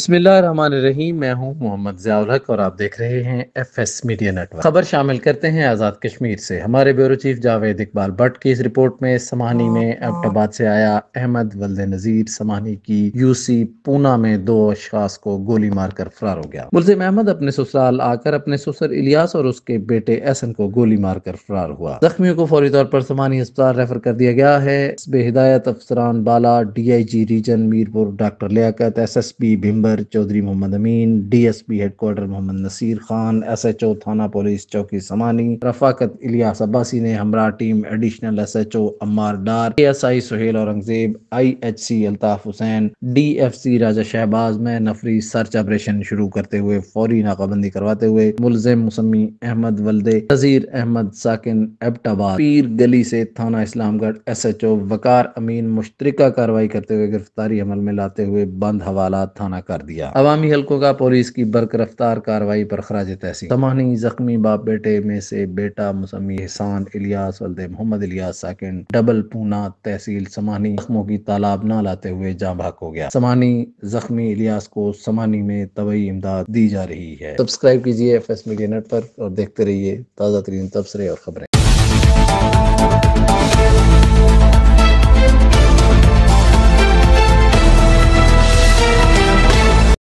बिस्मिल्लाहिर्रहमानिर्रहीम। मैं हूं मोहम्मद ज़ियाउल हक और आप देख रहे हैं FS मीडिया नेटवर्क। खबर शामिल करते हैं आज़ाद कश्मीर से। हमारे ब्यूरो चीफ जावेद इकबाल भट्ट की इस रिपोर्ट में समानी में एबटाबाद से आया अहमद वल्द नज़ीर समानी की UC पूना में 2 अशखास को गोली मारकर फरार हो गया। मुल्ज़िम अहमद अपने ससुराल आकर अपने ससुर इलियास और उसके बेटे एहसन को गोली मारकर फरार हुआ। जख्मियों को फौरी तौर पर समानी अस्पताल रेफर कर दिया गया है। हिदायत अफसरान बाला DIG region Mirpur doctor Liaquat, SSP Bhimber Chaudhry Mohammad Amin, DSP headquarter Mohammad Naseer Khan, SHO थाना पुलिस चौकी समानी रफाकत इलियास अब्बासी ने हमरा team additional SHO Ammar Dar, ASI Suhail Aurangzeb, IHC Altaf Hussain, DFC Raja Shahbaz में नफरी सर्च ऑपरेशन शुरू करते हुए फौरी नाकाबंदी करवाते हुए मुल्जिम मुसम्मी अहमद वल्दे नजीर अहमद साकिन एबटाबाद पीर गली से थाना इस्लामगढ़ SHO वकार अमीन मुश्तरका कार्रवाई करते हुए गिरफ्तारी अमल में लाते हुए बंद हवाला थाना कर दिया। अवामी हल्कों का पुलिस की बरकरफ्तार कार्रवाई पर खराज तहसीन। समानी जख्मी बाप बेटे में से बेटा मुसम्मी एहसान इलियास वल्दे मोहम्मद इलियास साकिन डबल पूना तहसील समानी जख्मों की तालाब न लाते हुए जाँ भाग हो गया। समानी जख्मी इलियास को समानी में तबई इमदाद दी जा रही है। सब्सक्राइब कीजिए FS मीडिया नेटवर्क और देखते रहिए ताज़ा तरीन तबसरे और खबरें।